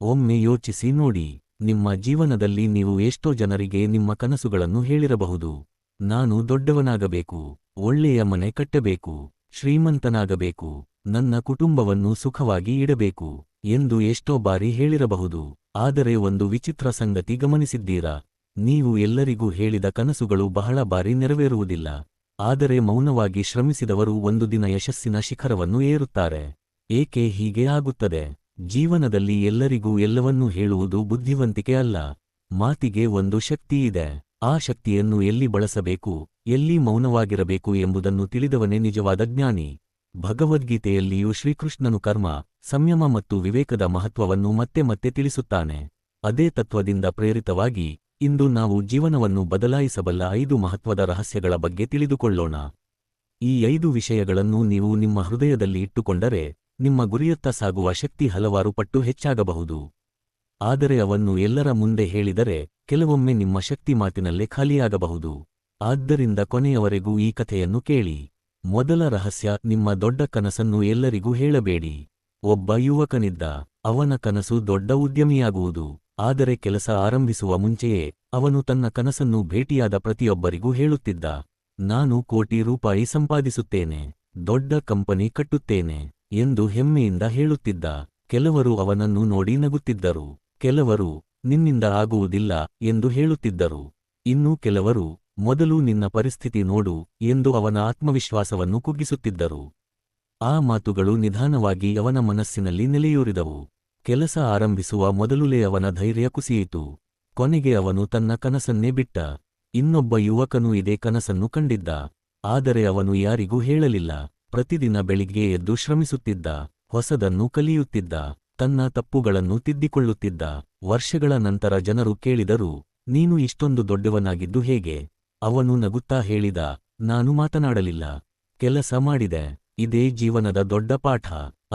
ಒಮ್ಮೆ ಯೋಚಿಸಿ ನೋಡಿ, ನಿಮ್ಮ ಜೀವನದಲ್ಲಿ ನೀವು ಎಷ್ಟೋ ಜನರಿಗೆ ನಿಮ್ಮ ಕನಸುಗಳನ್ನು ಹೇಳಿರಬಹುದು. ನಾನು ದೊಡ್ಡವನಾಗಬೇಕು, ಒಳ್ಳೆಯ ಮನೆ ಕಟ್ಟಬೇಕು, ಶ್ರೀಮಂತನಾಗಬೇಕು, ನನ್ನ ಕುಟುಂಬವನ್ನು ಸುಖವಾಗಿ ಇಡಬೇಕು ಎಂದು ಎಷ್ಟೋ ಬಾರಿ ಹೇಳಿರಬಹುದು. ಆದರೆ ಒಂದು ವಿಚಿತ್ರ ಸಂಗತಿ ಗಮನಿಸಿದ್ದೀರಾ? ನೀವು ಎಲ್ಲರಿಗೂ ಹೇಳಿದ ಕನಸುಗಳು ಬಹಳ ಬಾರಿ ನೆರವೇರುವುದಿಲ್ಲ. ಆದರೆ ಮೌನವಾಗಿ ಶ್ರಮಿಸಿದವರು ಒಂದು ದಿನ ಯಶಸ್ಸಿನ ಶಿಖರವನ್ನು ಏರುತ್ತಾರೆ. ಏಕೆ ಹೀಗೆ ಆಗುತ್ತದೆ? ಜೀವನದಲ್ಲಿ ಎಲ್ಲರಿಗೂ ಎಲ್ಲವನ್ನೂ ಹೇಳುವುದು ಬುದ್ಧಿವಂತಿಕೆ ಅಲ್ಲ. ಮಾತಿಗೆ ಒಂದು ಶಕ್ತಿ ಇದೆ. ಆ ಶಕ್ತಿಯನ್ನು ಎಲ್ಲಿ ಬಳಸಬೇಕು, ಎಲ್ಲಿ ಮೌನವಾಗಿರಬೇಕು ಎಂಬುದನ್ನು ತಿಳಿದವನೇ ನಿಜವಾದ ಜ್ಞಾನಿ. ಭಗವದ್ಗೀತೆಯಲ್ಲಿಯೂ ಶ್ರೀಕೃಷ್ಣನು ಕರ್ಮ, ಸಂಯಮ ಮತ್ತು ವಿವೇಕದ ಮಹತ್ವವನ್ನು ಮತ್ತೆ ಮತ್ತೆ ತಿಳಿಸುತ್ತಾನೆ. ಅದೇ ತತ್ವದಿಂದ ಪ್ರೇರಿತವಾಗಿ ಇಂದು ನಾವು ಜೀವನವನ್ನು ಬದಲಾಯಿಸಬಲ್ಲ 5 ಮಹತ್ವದ ರಹಸ್ಯಗಳ ಬಗ್ಗೆ ತಿಳಿದುಕೊಳ್ಳೋಣ. ಈ 5 ವಿಷಯಗಳನ್ನು ನೀವು ನಿಮ್ಮ ಹೃದಯದಲ್ಲಿ ಇಟ್ಟುಕೊಂಡರೆ ನಿಮ್ಮ ಗುರಿಯತ್ತ ಸಾಗುವ ಶಕ್ತಿ ಹಲವಾರು ಪಟ್ಟು ಹೆಚ್ಚಾಗಬಹುದು. ಆದರೆ ಅವನ್ನು ಎಲ್ಲರ ಮುಂದೆ ಹೇಳಿದರೆ ಕೆಲವೊಮ್ಮೆ ನಿಮ್ಮ ಶಕ್ತಿ ಮಾತಿನಲ್ಲೇ ಖಾಲಿಯಾಗಬಹುದು. ಆದ್ದರಿಂದ ಕೊನೆಯವರೆಗೂ ಈ ಕಥೆಯನ್ನು ಕೇಳಿ. ಮೊದಲ ರಹಸ್ಯ, ನಿಮ್ಮ ದೊಡ್ಡ ಕನಸನ್ನು ಎಲ್ಲರಿಗೂ ಹೇಳಬೇಡಿ. ಒಬ್ಬ ಯುವಕನಿದ್ದ. ಅವನ ಕನಸು ದೊಡ್ಡ ಉದ್ಯಮಿಯಾಗುವುದು. ಆದರೆ ಕೆಲಸ ಆರಂಭಿಸುವ ಮುಂಚೆಯೇ ಅವನು ತನ್ನ ಕನಸನ್ನು ಭೇಟಿಯಾದ ಪ್ರತಿಯೊಬ್ಬರಿಗೂ ಹೇಳುತ್ತಿದ್ದ. ನಾನು ಕೋಟಿ ರೂಪಾಯಿ ಸಂಪಾದಿಸುತ್ತೇನೆ, ದೊಡ್ಡ ಕಂಪನಿ ಕಟ್ಟುತ್ತೇನೆ ಎಂದು ಹೆಮ್ಮೆಯಿಂದ ಹೇಳುತ್ತಿದ್ದ. ಕೆಲವರು ಅವನನ್ನು ನೋಡಿ ನಗುತ್ತಿದ್ದರು. ಕೆಲವರು ನಿನ್ನಿಂದ ಆಗುವುದಿಲ್ಲ ಎಂದು ಹೇಳುತ್ತಿದ್ದರು. ಇನ್ನೂ ಕೆಲವರು ಮೊದಲು ನಿನ್ನ ಪರಿಸ್ಥಿತಿ ನೋಡು ಎಂದು ಅವನ ಆತ್ಮವಿಶ್ವಾಸವನ್ನು ಕುಗ್ಗಿಸುತ್ತಿದ್ದರು. ಆ ಮಾತುಗಳು ನಿಧಾನವಾಗಿ ಅವನ ಮನಸ್ಸಿನಲ್ಲಿ ನೆಲೆಯೂರಿದವು. ಕೆಲಸ ಆರಂಭಿಸುವ ಮೊದಲುಲೇ ಅವನ ಧೈರ್ಯ ಕುಸಿಯಿತು. ಕೊನೆಗೆ ಅವನು ತನ್ನ ಕನಸನ್ನೇ ಬಿಟ್ಟ. ಇನ್ನೊಬ್ಬ ಯುವಕನು ಇದೇ ಕನಸನ್ನು ಕಂಡಿದ್ದ. ಆದರೆ ಅವನು ಯಾರಿಗೂ ಹೇಳಲಿಲ್ಲ. ಪ್ರತಿದಿನ ಬೆಳಿಗ್ಗೆ ಎದ್ದು ಶ್ರಮಿಸುತ್ತಿದ್ದ, ಹೊಸದನ್ನು ಕಲಿಯುತ್ತಿದ್ದ, ತನ್ನ ತಪ್ಪುಗಳನ್ನು ತಿದ್ದಿಕೊಳ್ಳುತ್ತಿದ್ದ. ವರ್ಷಗಳ ನಂತರ ಜನರು ಕೇಳಿದರು, ನೀನು ಇಷ್ಟೊಂದು ದೊಡ್ಡವನಾಗಿದ್ದು ಹೇಗೆ? ಅವನು ನಗುತ್ತಾ ಹೇಳಿದ, ನಾನು ಮಾತನಾಡಲಿಲ್ಲ, ಕೆಲಸ ಮಾಡಿದೆ. ಇದೇ ಜೀವನದ ದೊಡ್ಡ ಪಾಠ.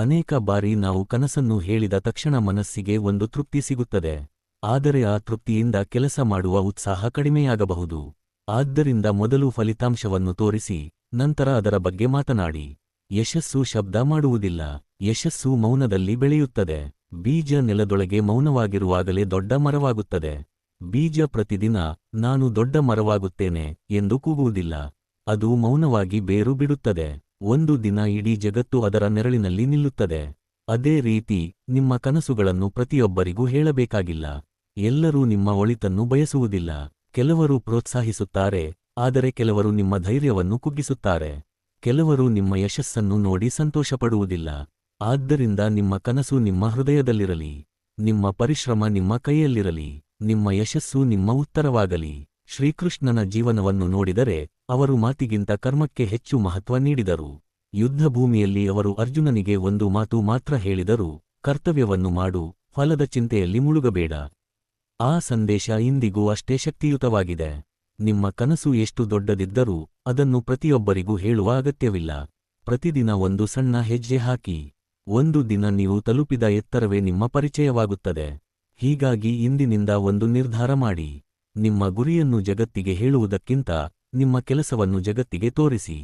ಅನೇಕ ಬಾರಿ ನಾವು ಕನಸನ್ನು ಹೇಳಿದ ತಕ್ಷಣ ಮನಸ್ಸಿಗೆ ಒಂದು ತೃಪ್ತಿ ಸಿಗುತ್ತದೆ. ಆದರೆ ಆ ತೃಪ್ತಿಯಿಂದ ಕೆಲಸ ಮಾಡುವ ಉತ್ಸಾಹ ಕಡಿಮೆಯಾಗಬಹುದು. ಆದ್ದರಿಂದ ಮೊದಲು ಫಲಿತಾಂಶವನ್ನು ತೋರಿಸಿ, ನಂತರ ಅದರ ಬಗ್ಗೆ ಮಾತನಾಡಿ. ಯಶಸ್ಸು ಶಬ್ದ ಮಾಡುವುದಿಲ್ಲ. ಯಶಸ್ಸು ಮೌನದಲ್ಲಿ ಬೆಳೆಯುತ್ತದೆ. ಬೀಜ ನೆಲದೊಳಗೆ ಮೌನವಾಗಿರುವಾಗಲೇ ದೊಡ್ಡ ಮರವಾಗುತ್ತದೆ. ಬೀಜ ಪ್ರತಿದಿನ ನಾನು ದೊಡ್ಡ ಮರವಾಗುತ್ತೇನೆ ಎಂದು ಕೂಗುವುದಿಲ್ಲ. ಅದು ಮೌನವಾಗಿ ಬೇರು ಬಿಡುತ್ತದೆ. ಒಂದು ದಿನ ಇಡೀ ಜಗತ್ತು ಅದರ ನೆರಳಿನಲ್ಲಿ ನಿಲ್ಲುತ್ತದೆ. ಅದೇ ರೀತಿ ನಿಮ್ಮ ಕನಸುಗಳನ್ನು ಪ್ರತಿಯೊಬ್ಬರಿಗೂ ಹೇಳಬೇಕಾಗಿಲ್ಲ. ಎಲ್ಲರೂ ನಿಮ್ಮ ಒಳಿತನ್ನು ಬಯಸುವುದಿಲ್ಲ. ಕೆಲವರು ಪ್ರೋತ್ಸಾಹಿಸುತ್ತಾರೆ, ಆದರೆ ಕೆಲವರು ನಿಮ್ಮ ಧೈರ್ಯವನ್ನು ಕುಗ್ಗಿಸುತ್ತಾರೆ. ಕೆಲವರು ನಿಮ್ಮ ಯಶಸ್ಸನ್ನು ನೋಡಿ ಸಂತೋಷಪಡುವುದಿಲ್ಲ. ಆದ್ದರಿಂದ ನಿಮ್ಮ ಕನಸು ನಿಮ್ಮ ಹೃದಯದಲ್ಲಿರಲಿ. ನಿಮ್ಮ ಪರಿಶ್ರಮ ನಿಮ್ಮ ಕೈಯಲ್ಲಿರಲಿ. ನಿಮ್ಮ ಯಶಸ್ಸು ನಿಮ್ಮ ಉತ್ತರವಾಗಲಿ. ಶ್ರೀಕೃಷ್ಣನ ಜೀವನವನ್ನು ನೋಡಿದರೆ ಅವರು ಮಾತಿಗಿಂತ ಕರ್ಮಕ್ಕೆ ಹೆಚ್ಚು ಮಹತ್ವ ನೀಡಿದರು. ಯುದ್ಧಭೂಮಿಯಲ್ಲಿ ಅವರು ಅರ್ಜುನನಿಗೆ ಒಂದು ಮಾತು ಮಾತ್ರ ಹೇಳಿದರು, ಕರ್ತವ್ಯವನ್ನು ಮಾಡು, ಫಲದ ಚಿಂತೆಯಲ್ಲಿ ಮುಳುಗಬೇಡ. ಆ ಸಂದೇಶ ಇಂದಿಗೂ ಅಷ್ಟೇ ಶಕ್ತಿಯುತವಾಗಿದೆ. ನಿಮ್ಮ ಕನಸು ಎಷ್ಟು ದೊಡ್ಡದಿದ್ದರೂ ಅದನ್ನು ಪ್ರತಿಯೊಬ್ಬರಿಗೂ ಹೇಳುವ ಅಗತ್ಯವಿಲ್ಲ. ಪ್ರತಿದಿನ ಒಂದು ಸಣ್ಣ ಹೆಜ್ಜೆ ಹಾಕಿ. ಒಂದು ದಿನ ನೀವು ತಲುಪಿದ ಎತ್ತರವೇ ನಿಮ್ಮ ಪರಿಚಯವಾಗುತ್ತದೆ. ಹೀಗಾಗಿ ಇಂದಿನಿಂದ ಒಂದು ನಿರ್ಧಾರ ಮಾಡಿ. ನಿಮ್ಮ ಗುರಿಯನ್ನು ಜಗತ್ತಿಗೆ ಹೇಳುವುದಕ್ಕಿಂತ ನಿಮ್ಮ ಕೆಲಸವನ್ನು ಜಗತ್ತಿಗೆ ತೋರಿಸಿ.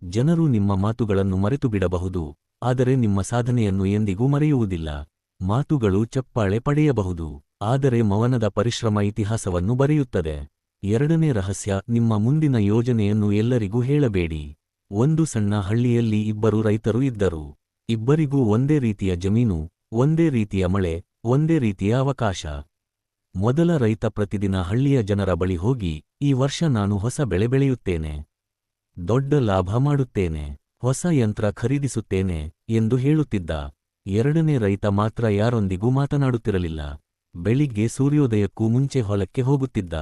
ಜನರು ನಿಮ್ಮ ಮಾತುಗಳನ್ನು ಮರೆತು ಬಿಡಬಹುದು, ಆದರೆ ನಿಮ್ಮ ಸಾಧನೆಯನ್ನು ಎಂದಿಗೂ ಮರೆಯುವುದಿಲ್ಲ. ಮಾತುಗಳು ಚಪ್ಪಾಳೆ ಪಡೆಯಬಹುದು, ಆದರೆ ಮೌನದ ಪರಿಶ್ರಮ ಇತಿಹಾಸವನ್ನು ಬರೆಯುತ್ತದೆ. ಎರಡನೇ ರಹಸ್ಯ, ನಿಮ್ಮ ಮುಂದಿನ ಯೋಜನೆಯನ್ನು ಎಲ್ಲರಿಗೂ ಹೇಳಬೇಡಿ. ಒಂದು ಸಣ್ಣ ಹಳ್ಳಿಯಲ್ಲಿ ಇಬ್ಬರು ರೈತರು ಇದ್ದರು. ಇಬ್ಬರಿಗೂ ಒಂದೇ ರೀತಿಯ ಜಮೀನು, ಒಂದೇ ರೀತಿಯ ಮಳೆ, ಒಂದೇ ರೀತಿಯ ಅವಕಾಶ. ಮೊದಲ ರೈತ ಪ್ರತಿದಿನ ಹಳ್ಳಿಯ ಜನರ ಬಳಿ ಹೋಗಿ, ಈ ವರ್ಷ ನಾನು ಹೊಸ ಬೆಳೆ ಬೆಳೆಯುತ್ತೇನೆ, ದೊಡ್ಡ ಲಾಭ ಮಾಡುತ್ತೇನೆ, ಹೊಸ ಯಂತ್ರ ಖರೀದಿಸುತ್ತೇನೆ ಎಂದು ಹೇಳುತ್ತಿದ್ದ. ಎರಡನೇ ರೈತ ಮಾತ್ರ ಯಾರೊಂದಿಗೂ ಮಾತನಾಡುತ್ತಿರಲಿಲ್ಲ. ಬೆಳಿಗ್ಗೆ ಸೂರ್ಯೋದಯಕ್ಕೂ ಮುಂಚೆ ಹೊಲಕ್ಕೆ ಹೋಗುತ್ತಿದ್ದ.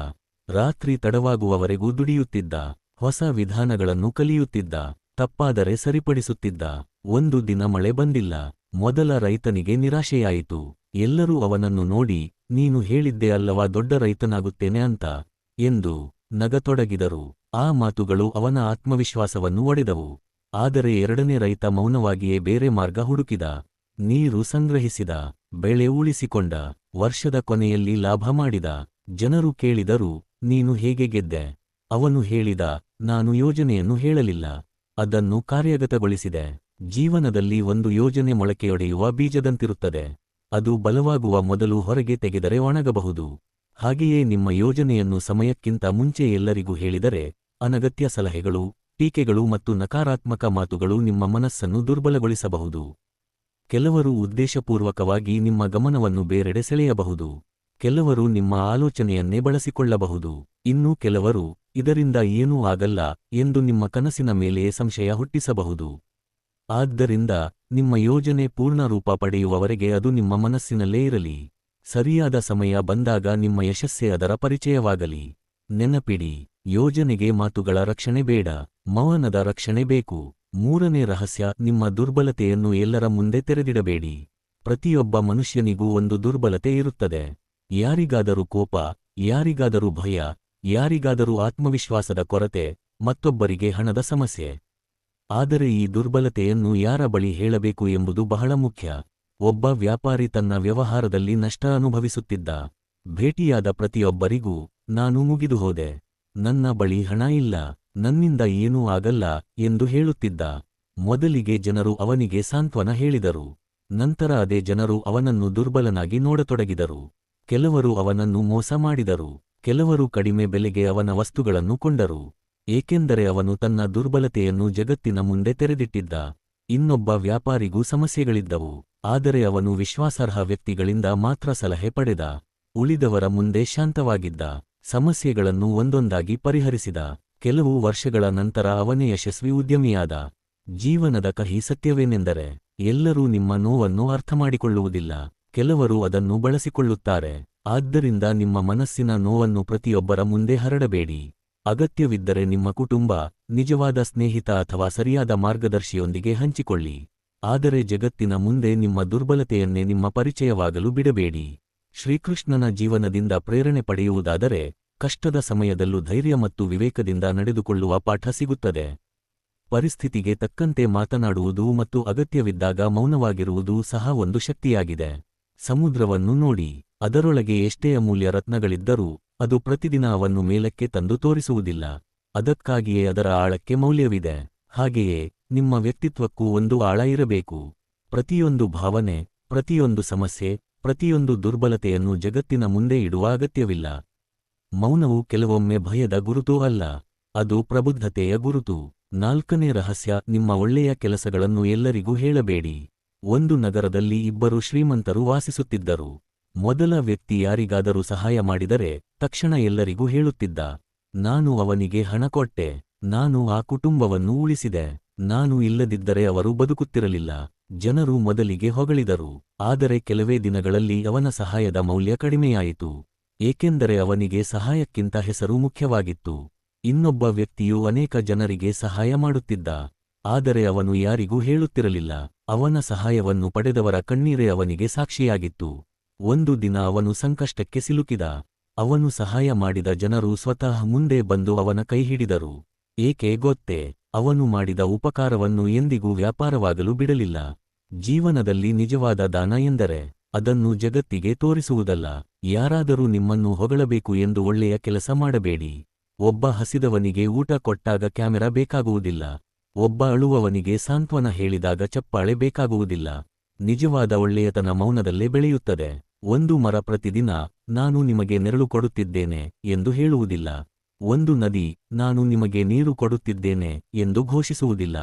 ರಾತ್ರಿ ತಡವಾಗುವವರೆಗೂ ದುಡಿಯುತ್ತಿದ್ದ. ಹೊಸ ವಿಧಾನಗಳನ್ನು ಕಲಿಯುತ್ತಿದ್ದ. ತಪ್ಪಾದರೆ ಸರಿಪಡಿಸುತ್ತಿದ್ದ. ಒಂದು ದಿನ ಮಳೆ ಬಂದಿಲ್ಲ. ಮೊದಲ ರೈತನಿಗೆ ನಿರಾಶೆಯಾಯಿತು. ಎಲ್ಲರೂ ಅವನನ್ನು ನೋಡಿ, ನೀನು ಹೇಳಿದ್ದೆ ಅಲ್ಲವಾ ದೊಡ್ಡ ರೈತನಾಗುತ್ತೇನೆ ಅಂತ ಎಂದು ನಗತೊಡಗಿದರು. ಆ ಮಾತುಗಳು ಅವನ ಆತ್ಮವಿಶ್ವಾಸವನ್ನು ಒಡೆದವು. ಆದರೆ ಎರಡನೇ ರೈತ ಮೌನವಾಗಿಯೇ ಬೇರೆ ಮಾರ್ಗ ಹುಡುಕಿದ. ನೀರು ಸಂಗ್ರಹಿಸಿದ, ಬೆಳೆ ಉಳಿಸಿಕೊಂಡ, ವರ್ಷದ ಕೊನೆಯಲ್ಲಿ ಲಾಭ ಮಾಡಿದ. ಜನರು ಕೇಳಿದರು, ನೀನು ಹೇಗೆ ಗೆದ್ದೆ? ಅವನು ಹೇಳಿದ, ನಾನು ಯೋಜನೆಯನ್ನು ಹೇಳಲಿಲ್ಲ, ಅದನ್ನು ಕಾರ್ಯಗತಗೊಳಿಸಿದೆ. ಜೀವನದಲ್ಲಿ ಒಂದು ಯೋಜನೆ ಮೊಳಕೆಯೊಡೆಯುವ ಬೀಜದಂತಿರುತ್ತದೆ. ಅದು ಬಲವಾಗುವ ಮೊದಲು ಹೊರಗೆ ತೆಗೆದರೆ ಒಣಗಬಹುದು. ಹಾಗೆಯೇ ನಿಮ್ಮ ಯೋಜನೆಯನ್ನು ಸಮಯಕ್ಕಿಂತ ಮುಂಚೆ ಎಲ್ಲರಿಗೂ ಹೇಳಿದರೆ, ಅನಗತ್ಯ ಸಲಹೆಗಳು, ಟೀಕೆಗಳು ಮತ್ತು ನಕಾರಾತ್ಮಕ ಮಾತುಗಳು ನಿಮ್ಮ ಮನಸ್ಸನ್ನು ದುರ್ಬಲಗೊಳಿಸಬಹುದು. ಕೆಲವರು ಉದ್ದೇಶಪೂರ್ವಕವಾಗಿ ನಿಮ್ಮ ಗಮನವನ್ನು ಬೇರೆಡೆ ಸೆಳೆಯಬಹುದು. ಕೆಲವರು ನಿಮ್ಮ ಆಲೋಚನೆಯನ್ನೇ ಬಳಸಿಕೊಳ್ಳಬಹುದು. ಇನ್ನೂ ಕೆಲವರು, ಇದರಿಂದ ಏನೂ ಆಗಲ್ಲ ಎಂದು ನಿಮ್ಮ ಕನಸಿನ ಮೇಲೆಯೇ ಸಂಶಯ ಹುಟ್ಟಿಸಬಹುದು. ಆದ್ದರಿಂದ ನಿಮ್ಮ ಯೋಜನೆ ಪೂರ್ಣ ರೂಪ ಪಡೆಯುವವರೆಗೆ ಅದು ನಿಮ್ಮ ಮನಸ್ಸಿನಲ್ಲೇ ಇರಲಿ. ಸರಿಯಾದ ಸಮಯ ಬಂದಾಗ ನಿಮ್ಮ ಯಶಸ್ಸೇ ಅದರ ಪರಿಚಯವಾಗಲಿ. ನೆನಪಿಡಿ, ಯೋಜನೆಗೆ ಮಾತುಗಳ ರಕ್ಷಣೆ ಬೇಡ, ಮೌನದ ರಕ್ಷಣೆ ಬೇಕು. ಮೂರನೇ ರಹಸ್ಯ, ನಿಮ್ಮ ದುರ್ಬಲತೆಯನ್ನು ಎಲ್ಲರ ಮುಂದೆ ತೆರೆದಿಡಬೇಡಿ. ಪ್ರತಿಯೊಬ್ಬ ಮನುಷ್ಯನಿಗೂ ಒಂದು ದುರ್ಬಲತೆ ಇರುತ್ತದೆ. ಯಾರಿಗಾದರೂ ಕೋಪ, ಯಾರಿಗಾದರೂ ಭಯ, ಯಾರಿಗಾದರೂ ಆತ್ಮವಿಶ್ವಾಸದ ಕೊರತೆ, ಮತ್ತೊಬ್ಬರಿಗೆ ಹಣದ ಸಮಸ್ಯೆ. ಆದರೆ ಈ ದುರ್ಬಲತೆಯನ್ನು ಯಾರ ಬಳಿ ಹೇಳಬೇಕು ಎಂಬುದು ಬಹಳ ಮುಖ್ಯ. ಒಬ್ಬ ವ್ಯಾಪಾರಿ ತನ್ನ ವ್ಯವಹಾರದಲ್ಲಿ ನಷ್ಟ ಅನುಭವಿಸುತ್ತಿದ್ದ. ಭೇಟಿಯಾದ ಪ್ರತಿಯೊಬ್ಬರಿಗೂ, ನಾನು ಮುಗಿದುಹೋದೆ, ನನ್ನ ಬಳಿ ಹಣ ಇಲ್ಲ, ನನ್ನಿಂದ ಏನೂ ಆಗಲ್ಲ ಎಂದು ಹೇಳುತ್ತಿದ್ದ. ಮೊದಲಿಗೆ ಜನರು ಅವನಿಗೆ ಸಾಂತ್ವನ ಹೇಳಿದರು. ನಂತರ ಅದೇ ಜನರು ಅವನನ್ನು ದುರ್ಬಲನಾಗಿ ನೋಡತೊಡಗಿದರು. ಕೆಲವರು ಅವನನ್ನು ಮೋಸ ಮಾಡಿದರು. ಕೆಲವರು ಕಡಿಮೆ ಬೆಲೆಗೆ ಅವನ ವಸ್ತುಗಳನ್ನು ಕೊಂಡರು. ಏಕೆಂದರೆ ಅವನು ತನ್ನ ದುರ್ಬಲತೆಯನ್ನು ಜಗತ್ತಿನ ಮುಂದೆ ತೆರೆದಿಟ್ಟಿದ್ದ. ಇನ್ನೊಬ್ಬ ವ್ಯಾಪಾರಿಗೂ ಸಮಸ್ಯೆಗಳಿದ್ದವು. ಆದರೆ ಅವನು ವಿಶ್ವಾಸಾರ್ಹ ವ್ಯಕ್ತಿಗಳಿಂದ ಮಾತ್ರ ಸಲಹೆ ಪಡೆದ. ಉಳಿದವರ ಮುಂದೆ ಶಾಂತವಾಗಿದ್ದ. ಸಮಸ್ಯೆಗಳನ್ನು ಒಂದೊಂದಾಗಿ ಪರಿಹರಿಸಿದ. ಕೆಲವು ವರ್ಷಗಳ ನಂತರ ಅವನೇ ಯಶಸ್ವಿ ಉದ್ಯಮಿಯಾದ. ಜೀವನದ ಕಹಿ ಸತ್ಯವೇನೆಂದರೆ, ಎಲ್ಲರೂ ನಿಮ್ಮ ನೋವನ್ನು ಅರ್ಥಮಾಡಿಕೊಳ್ಳುವುದಿಲ್ಲ. ಕೆಲವರು ಅದನ್ನು ಬಳಸಿಕೊಳ್ಳುತ್ತಾರೆ. ಆದ್ದರಿಂದ ನಿಮ್ಮ ಮನಸ್ಸಿನ ನೋವನ್ನು ಪ್ರತಿಯೊಬ್ಬರ ಮುಂದೆ ಹರಡಬೇಡಿ. ಅಗತ್ಯವಿದ್ದರೆ ನಿಮ್ಮ ಕುಟುಂಬ, ನಿಜವಾದ ಸ್ನೇಹಿತ ಅಥವಾ ಸರಿಯಾದ ಮಾರ್ಗದರ್ಶಿಯೊಂದಿಗೆ ಹಂಚಿಕೊಳ್ಳಿ. ಆದರೆ ಜಗತ್ತಿನ ಮುಂದೆ ನಿಮ್ಮ ದುರ್ಬಲತೆಯನ್ನೇ ನಿಮ್ಮ ಪರಿಚಯವಾಗಲು ಬಿಡಬೇಡಿ. ಶ್ರೀಕೃಷ್ಣನ ಜೀವನದಿಂದ ಪ್ರೇರಣೆ ಪಡೆಯುವುದಾದರೆ, ಕಷ್ಟದ ಸಮಯದಲ್ಲೂ ಧೈರ್ಯ ಮತ್ತು ವಿವೇಕದಿಂದ ನಡೆದುಕೊಳ್ಳುವ ಪಾಠ ಸಿಗುತ್ತದೆ. ಪರಿಸ್ಥಿತಿಗೆ ತಕ್ಕಂತೆ ಮಾತನಾಡುವುದು ಮತ್ತು ಅಗತ್ಯವಿದ್ದಾಗ ಮೌನವಾಗಿರುವುದು ಸಹ ಒಂದು ಶಕ್ತಿಯಾಗಿದೆ. ಸಮುದ್ರವನ್ನು ನೋಡಿ, ಅದರೊಳಗೆ ಎಷ್ಟೇ ಅಮೂಲ್ಯ ರತ್ನಗಳಿದ್ದರೂ ಅದು ಪ್ರತಿದಿನ ಅವನ್ನು ಮೇಲಕ್ಕೆ ತಂದು ತೋರಿಸುವುದಿಲ್ಲ. ಅದಕ್ಕಾಗಿಯೇ ಅದರ ಆಳಕ್ಕೆ ಮೌಲ್ಯವಿದೆ. ಹಾಗೆಯೇ ನಿಮ್ಮ ವ್ಯಕ್ತಿತ್ವಕ್ಕೂ ಒಂದು ಆಳ ಇರಬೇಕು. ಪ್ರತಿಯೊಂದು ಭಾವನೆ, ಪ್ರತಿಯೊಂದು ಸಮಸ್ಯೆ, ಪ್ರತಿಯೊಂದು ದುರ್ಬಲತೆಯನ್ನು ಜಗತ್ತಿನ ಮುಂದೆ ಇಡುವ ಅಗತ್ಯವಿಲ್ಲ. ಮೌನವು ಕೆಲವೊಮ್ಮೆ ಭಯದ ಗುರುತೂ ಅಲ್ಲ, ಅದು ಪ್ರಬುದ್ಧತೆಯ ಗುರುತು. ನಾಲ್ಕನೇ ರಹಸ್ಯ, ನಿಮ್ಮ ಒಳ್ಳೆಯ ಕೆಲಸಗಳನ್ನು ಎಲ್ಲರಿಗೂ ಹೇಳಬೇಡಿ. ಒಂದು ನಗರದಲ್ಲಿ ಇಬ್ಬರು ಶ್ರೀಮಂತರು ವಾಸಿಸುತ್ತಿದ್ದರು. ಮೊದಲ ವ್ಯಕ್ತಿ ಯಾರಿಗಾದರೂ ಸಹಾಯ ಮಾಡಿದರೆ ತಕ್ಷಣ ಎಲ್ಲರಿಗೂ ಹೇಳುತ್ತಿದ್ದ, ನಾನು ಅವನಿಗೆ ಹಣ ಕೊಟ್ಟೆ, ನಾನು ಆ ಕುಟುಂಬವನ್ನು ಉಳಿಸಿದೆ, ನಾನು ಇಲ್ಲದಿದ್ದರೆ ಅವರು ಬದುಕುತ್ತಿರಲಿಲ್ಲ. ಜನರು ಮೊದಲಿಗೆ ಹೊಗಳಿದರು. ಆದರೆ ಕೆಲವೇ ದಿನಗಳಲ್ಲಿ ಅವನ ಸಹಾಯದ ಮೌಲ್ಯ ಕಡಿಮೆಯಾಯಿತು. ಏಕೆಂದರೆ ಅವನಿಗೆ ಸಹಾಯಕ್ಕಿಂತ ಹೆಸರು ಮುಖ್ಯವಾಗಿತ್ತು. ಇನ್ನೊಬ್ಬ ವ್ಯಕ್ತಿಯು ಅನೇಕ ಜನರಿಗೆ ಸಹಾಯ ಮಾಡುತ್ತಿದ್ದ. ಆದರೆ ಅವನು ಯಾರಿಗೂ ಹೇಳುತ್ತಿರಲಿಲ್ಲ. ಅವನ ಸಹಾಯವನ್ನು ಪಡೆದವರ ಕಣ್ಣೀರೇ ಅವನಿಗೆ ಸಾಕ್ಷಿಯಾಗಿತ್ತು. ಒಂದು ದಿನ ಅವನು ಸಂಕಷ್ಟಕ್ಕೆ ಸಿಲುಕಿದ. ಅವನು ಸಹಾಯ ಮಾಡಿದ ಜನರು ಸ್ವತಃ ಮುಂದೆ ಬಂದು ಅವನ ಕೈಹಿಡಿದರು. ಏಕೆ ಗೊತ್ತೇ? ಅವನು ಮಾಡಿದ ಉಪಕಾರವನ್ನು ಎಂದಿಗೂ ವ್ಯಾಪಾರವಾಗಲು ಬಿಡಲಿಲ್ಲ. ಜೀವನದಲ್ಲಿ ನಿಜವಾದ ದಾನ ಎಂದರೆ ಅದನ್ನು ಜಗತ್ತಿಗೆ ತೋರಿಸುವುದಲ್ಲ. ಯಾರಾದರೂ ನಿಮ್ಮನ್ನು ಹೊಗಳಬೇಕು ಎಂದು ಒಳ್ಳೆಯ ಕೆಲಸ ಮಾಡಬೇಡಿ. ಒಬ್ಬ ಹಸಿದವನಿಗೆ ಊಟ ಕೊಟ್ಟಾಗ ಕ್ಯಾಮೆರಾ ಬೇಕಾಗುವುದಿಲ್ಲ. ಒಬ್ಬ ಅಳುವವನಿಗೆ ಸಾಂತ್ವನ ಹೇಳಿದಾಗ ಚಪ್ಪಾಳೆ ಬೇಕಾಗುವುದಿಲ್ಲ. ನಿಜವಾದ ಒಳ್ಳೆಯತನ ಮೌನದಲ್ಲೇ ಬೆಳೆಯುತ್ತದೆ. ಒಂದು ಮರ ಪ್ರತಿದಿನ, ನಾನು ನಿಮಗೆ ನೆರಳು ಕೊಡುತ್ತಿದ್ದೇನೆ ಎಂದು ಹೇಳುವುದಿಲ್ಲ. ಒಂದು ನದಿ, ನಾನು ನಿಮಗೆ ನೀರು ಕೊಡುತ್ತಿದ್ದೇನೆ ಎಂದು ಘೋಷಿಸುವುದಿಲ್ಲ.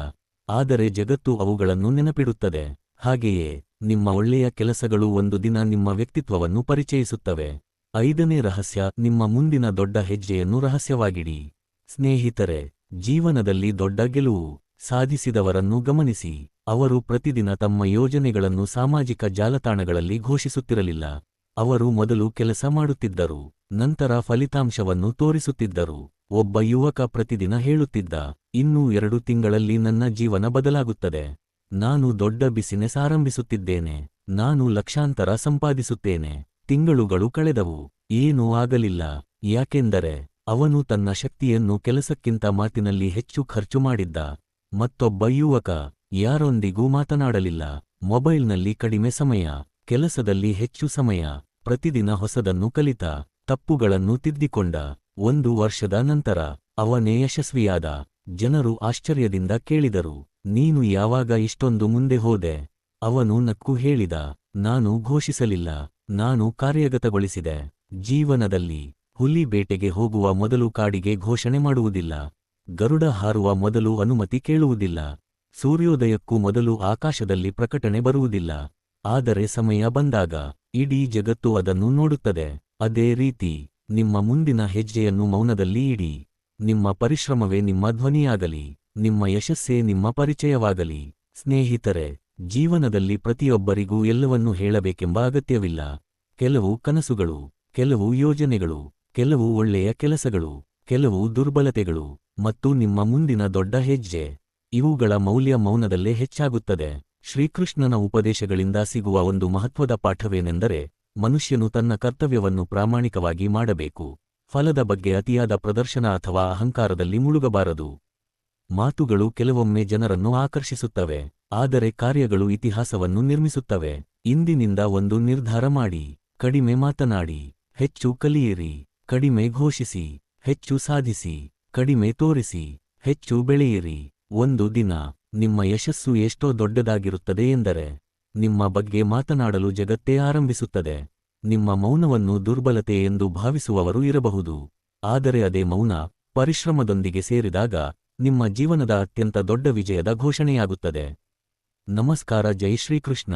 ಆದರೆ ಜಗತ್ತು ಅವುಗಳನ್ನು ನೆನಪಿಡುತ್ತದೆ. ಹಾಗೆಯೇ ನಿಮ್ಮ ಒಳ್ಳೆಯ ಕೆಲಸಗಳು ಒಂದು ದಿನ ನಿಮ್ಮ ವ್ಯಕ್ತಿತ್ವವನ್ನು ಪರಿಚಯಿಸುತ್ತವೆ. ಐದನೇ ರಹಸ್ಯ, ನಿಮ್ಮ ಮುಂದಿನ ದೊಡ್ಡ ಹೆಜ್ಜೆಯನ್ನು ರಹಸ್ಯವಾಗಿಡಿ. ಸ್ನೇಹಿತರೆ, ಜೀವನದಲ್ಲಿ ದೊಡ್ಡ ಗೆಲುವು ಸಾಧಿಸಿದವರನ್ನು ಗಮನಿಸಿ. ಅವರು ಪ್ರತಿದಿನ ತಮ್ಮ ಯೋಜನೆಗಳನ್ನು ಸಾಮಾಜಿಕ ಜಾಲತಾಣಗಳಲ್ಲಿ ಘೋಷಿಸುತ್ತಿರಲಿಲ್ಲ. ಅವರು ಮೊದಲು ಕೆಲಸ ಮಾಡುತ್ತಿದ್ದರು, ನಂತರ ಫಲಿತಾಂಶವನ್ನು ತೋರಿಸುತ್ತಿದ್ದರು. ಒಬ್ಬ ಯುವಕ ಪ್ರತಿದಿನ ಹೇಳುತ್ತಿದ್ದ, ಇನ್ನೂ 2 ತಿಂಗಳಲ್ಲಿ ನನ್ನ ಜೀವನ ಬದಲಾಗುತ್ತದೆ. ನಾನು ದೊಡ್ಡ ಬಿಸಿನೆಸ್ ಆರಂಭಿಸುತ್ತಿದ್ದೇನೆ. ನಾನು ಲಕ್ಷಾಂತರ ಸಂಪಾದಿಸುತ್ತೇನೆ. ತಿಂಗಳುಗಳು ಕಳೆದವು, ಏನೂ ಆಗಲಿಲ್ಲ. ಯಾಕೆಂದರೆ ಅವನು ತನ್ನ ಶಕ್ತಿಯನ್ನು ಕೆಲಸಕ್ಕಿಂತ ಮಾತಿನಲ್ಲಿ ಹೆಚ್ಚು ಖರ್ಚು ಮಾಡಿದ್ದ. ಮತ್ತೊಬ್ಬ ಯುವಕ ಯಾರೊಂದಿಗೂ ಮಾತನಾಡಲಿಲ್ಲ. ಮೊಬೈಲ್ನಲ್ಲಿ ಕಡಿಮೆ ಸಮಯ, ಕೆಲಸದಲ್ಲಿ ಹೆಚ್ಚು ಸಮಯ. ಪ್ರತಿದಿನ ಹೊಸದನ್ನು ಕಲಿತ, ತಪ್ಪುಗಳನ್ನು ತಿದ್ದಿಕೊಂಡ. 1 ವರ್ಷದ ನಂತರ ಅವನೇ ಯಶಸ್ವಿಯಾದ. ಜನರು ಆಶ್ಚರ್ಯದಿಂದ ಕೇಳಿದರು, ನೀನು ಯಾವಾಗ ಇಷ್ಟೊಂದು ಮುಂದೆ ಹೋದೆ? ಅವನು ನಕ್ಕು ಹೇಳಿದ, ನಾನು ಘೋಷಿಸಲಿಲ್ಲ, ನಾನು ಕಾರ್ಯಗತಗೊಳಿಸಿದೆ. ಜೀವನದಲ್ಲಿ ಹುಲಿ ಬೇಟೆಗೆ ಹೋಗುವ ಮೊದಲು ಕಾಡಿಗೆ ಘೋಷಣೆ ಮಾಡುವುದಿಲ್ಲ. ಗರುಡ ಹಾರುವ ಮೊದಲು ಅನುಮತಿ ಕೇಳುವುದಿಲ್ಲ. ಸೂರ್ಯೋದಯಕ್ಕೂ ಮೊದಲು ಆಕಾಶದಲ್ಲಿ ಪ್ರಕಟಣೆ ಬರುವುದಿಲ್ಲ. ಆದರೆ ಸಮಯ ಬಂದಾಗ ಇಡೀ ಜಗತ್ತು ಅದನ್ನು ನೋಡುತ್ತದೆ. ಅದೇ ರೀತಿ ನಿಮ್ಮ ಮುಂದಿನ ಹೆಜ್ಜೆಯನ್ನು ಮೌನದಲ್ಲಿ ಇಡಿ. ನಿಮ್ಮ ಪರಿಶ್ರಮವೇ ನಿಮ್ಮ ಧ್ವನಿಯಾಗಲಿ. ನಿಮ್ಮ ಯಶಸ್ಸೇ ನಿಮ್ಮ ಪರಿಚಯವಾಗಲಿ. ಸ್ನೇಹಿತರೆ, ಜೀವನದಲ್ಲಿ ಪ್ರತಿಯೊಬ್ಬರಿಗೂ ಎಲ್ಲವನ್ನೂ ಹೇಳಬೇಕೆಂಬ ಅಗತ್ಯವಿಲ್ಲ. ಕೆಲವು ಕನಸುಗಳು, ಕೆಲವು ಯೋಜನೆಗಳು, ಕೆಲವು ಒಳ್ಳೆಯ ಕೆಲಸಗಳು, ಕೆಲವು ದುರ್ಬಲತೆಗಳು, ಮತ್ತು ನಿಮ್ಮ ಮುಂದಿನ ದೊಡ್ಡ ಹೆಜ್ಜೆ, ಇವುಗಳ ಮೌಲ್ಯ ಮೌನದಲ್ಲೇ ಹೆಚ್ಚಾಗುತ್ತದೆ. ಶ್ರೀಕೃಷ್ಣನ ಉಪದೇಶಗಳಿಂದ ಸಿಗುವ ಒಂದು ಮಹತ್ವದ ಪಾಠವೇನೆಂದರೆ, ಮನುಷ್ಯನು ತನ್ನ ಕರ್ತವ್ಯವನ್ನು ಪ್ರಾಮಾಣಿಕವಾಗಿ ಮಾಡಬೇಕು. ಫಲದ ಬಗ್ಗೆ ಅತಿಯಾದ ಪ್ರದರ್ಶನ ಅಥವಾ ಅಹಂಕಾರದಲ್ಲಿ ಮುಳುಗಬಾರದು. ಮಾತುಗಳು ಕೆಲವೊಮ್ಮೆ ಜನರನ್ನು ಆಕರ್ಷಿಸುತ್ತವೆ, ಆದರೆ ಕಾರ್ಯಗಳು ಇತಿಹಾಸವನ್ನು ನಿರ್ಮಿಸುತ್ತವೆ. ಇಂದಿನಿಂದ ಒಂದು ನಿರ್ಧಾರ ಮಾಡಿ. ಕಡಿಮೆ ಮಾತನಾಡಿ, ಹೆಚ್ಚು ಕಲಿಯಿರಿ. ಕಡಿಮೆ ಘೋಷಿಸಿ, ಹೆಚ್ಚು ಸಾಧಿಸಿ. ಕಡಿಮೆ ತೋರಿಸಿ, ಹೆಚ್ಚು ಬೆಳೆಯಿರಿ. ಒಂದು ದಿನ ನಿಮ್ಮ ಯಶಸ್ಸು ಎಷ್ಟೋ ದೊಡ್ಡದಾಗಿರುತ್ತದೆ ಎಂದರೆ, ನಿಮ್ಮ ಬಗ್ಗೆ ಮಾತನಾಡಲು ಜಗತ್ತೇ ಆರಂಭಿಸುತ್ತದೆ. ನಿಮ್ಮ ಮೌನವನ್ನು ದುರ್ಬಲತೆ ಎಂದು ಭಾವಿಸುವವರು ಇರಬಹುದು, ಆದರೆ ಅದೇ ಮೌನ ಪರಿಶ್ರಮದೊಂದಿಗೆ ಸೇರಿದಾಗ ನಿಮ್ಮ ಜೀವನದ ಅತ್ಯಂತ ದೊಡ್ಡ ವಿಜಯದ ಘೋಷಣೆಯಾಗುತ್ತದೆ. ನಮಸ್ಕಾರ. ಜೈ ಶ್ರೀಕೃಷ್ಣ.